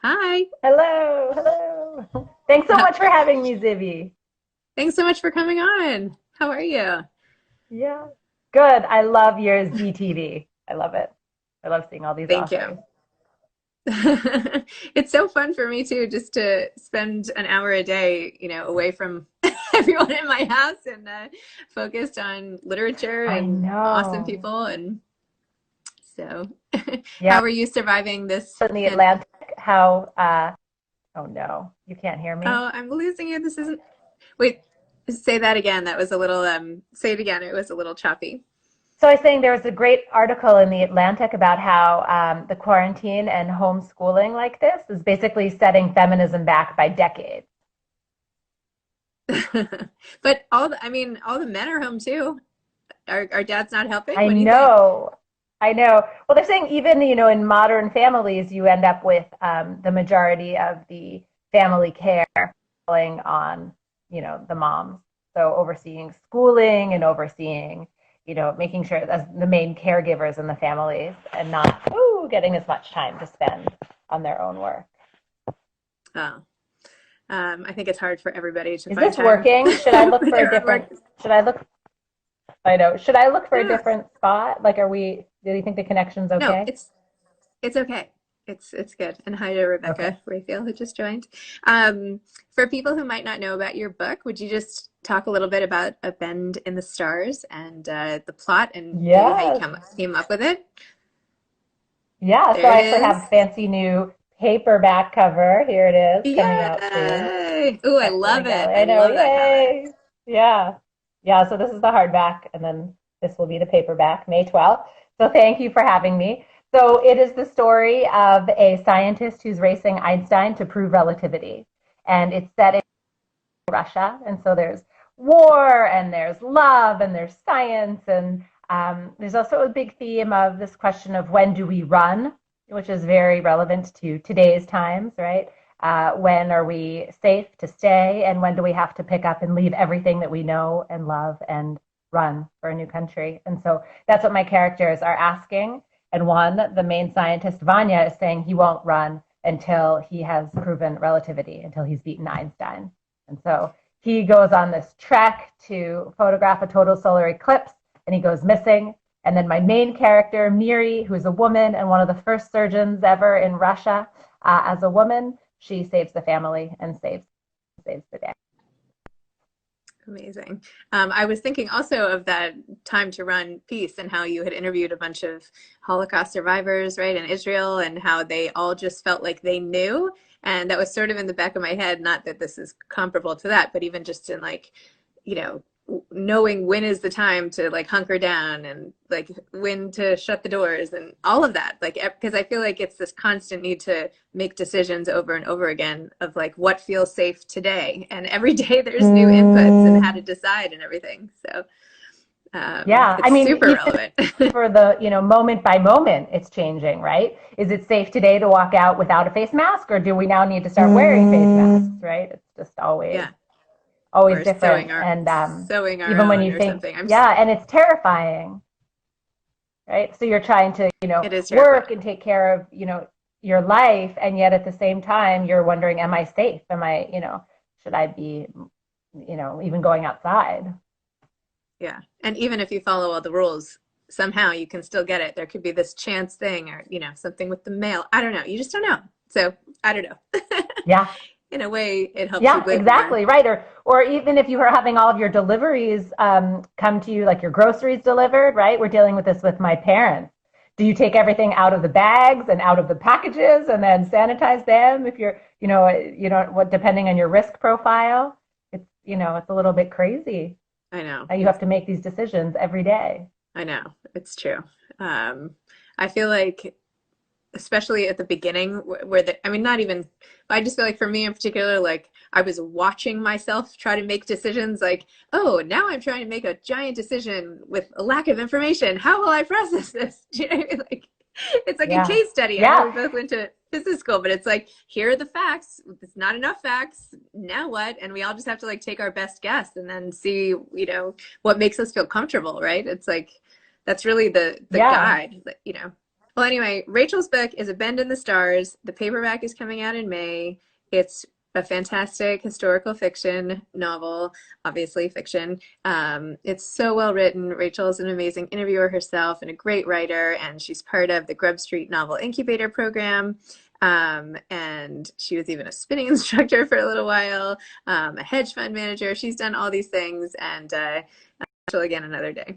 Hi. Hello, hello. Thanks so much for having me, Zibby. Thanks so much for coming on. How are you? Yeah. Good. I love your ZTV. I love it. I love seeing all these Thank you. authors. It's so fun for me too, just to spend an hour a day, away from everyone in my house and focused on literature I and awesome know. people. And so, Yeah, how are you surviving this in the pandemic? Atlantic, how oh no, you can't hear me. Oh, I'm losing you. This isn't. Wait, say that again. That was a little, say it again. It was a little choppy. So I was saying there was a great article in the Atlantic about how the quarantine and homeschooling like this is basically setting feminism back by decades. But all the men are home too. Our dad's not helping? I What do you think? know. I know. Well, they're saying even, in modern families, you end up with the majority of the family care falling on, the moms. So overseeing schooling and overseeing, making sure that's the main caregivers in the families and not getting as much time to spend on their own work. Oh, I think it's hard for everybody to Is find this time working? Should I look for for a their own work. different, should I look, I know, should I look for a Yeah. different spot? Like, do you think the connection's No, okay? it's okay. It's good. And hi to Okay. Rebecca Raphael who just joined. For people who might not know about your book, would you just talk a little bit about A Bend in the Stars and the plot and maybe how you Yes. came up with it? Yeah, so There I it actually have a is. fancy new paperback cover. Here it is, coming out soon. Yay! Ooh, I At love Penny it. Gallery. I I know, love that cover. yay. Yeah. Yeah, so this is the hardback, and then this will be the paperback, May 12th. So thank you for having me. So it is the story of a scientist who's racing Einstein to prove relativity. And it's set in Russia. And so there's war and there's love and there's science. And there's also a big theme of this question of when do we run, which is very relevant to today's times, right? When are we safe to stay? And when do we have to pick up and leave everything that we know and love and run for a new country? And so that's what my characters are asking. And one, the main scientist, Vanya, is saying he won't run until he has proven relativity, until he's beaten Einstein. And so he goes on this trek to photograph a total solar eclipse and he goes missing. And then my main character, Miri, who's a woman and one of the first surgeons ever in Russia as a woman, she saves the family and saves the day. Amazing. I was thinking also of that Time to Run piece and how you had interviewed a bunch of Holocaust survivors, right, in Israel, and how they all just felt like they knew. And that was sort of in the back of my head, not that this is comparable to that, but even just in like, you know, knowing when is the time to like hunker down and like when to shut the doors and all of that. Like, because I feel like it's this constant need to make decisions over and over again of like what feels safe today. And every day there's new inputs and how to decide and everything. So Yeah, I it's mean, super even relevant. for the, moment by moment, it's changing, right? Is it safe today to walk out without a face mask, or do we now need to start wearing face masks, right? It's just always Yeah. always Or different. And sewing our even when own you or think, something. yeah, and it's terrifying, right? So you're trying to, It is work terrifying. and take care of, your life. And yet at the same time, you're wondering, am I safe? Am I, should I be, even going outside? Yeah. And even if you follow all the rules, somehow you can still get it. There could be this chance thing or, something with the mail. I don't know. You just don't know. So I don't know. Yeah. In a way, it helps you Yeah, live more. exactly. Right. Or even if you are having all of your deliveries come to you, like your groceries delivered, right? We're dealing with this with my parents. Do you take everything out of the bags and out of the packages and then sanitize them if you're, what, depending on your risk profile? It's a little bit crazy. I know. You have to make these decisions every day. I know. It's true. Um, I feel like especially at the beginning where I mean not even I just feel like for me in particular like I was watching myself try to make decisions like oh now I'm trying to make a giant decision with a lack of information, how will I process this? Do you know what I mean? Like it's like a Yeah. case study. I know we Yeah. both went to business school, but it's like here are the facts, it's not enough facts, now what? And we all just have to like take our best guess and then see what makes us feel comfortable, right? It's like that's really the Yeah. guide, Well, anyway, Rachel's book is A Bend in the Stars. The paperback is coming out in May. It's a fantastic historical fiction novel, obviously fiction. It's so well written. Rachel's an amazing interviewer herself and a great writer, and she's part of the Grub Street Novel Incubator Program. And she was even a spinning instructor for a little while, a hedge fund manager. She's done all these things, and she'll again another day.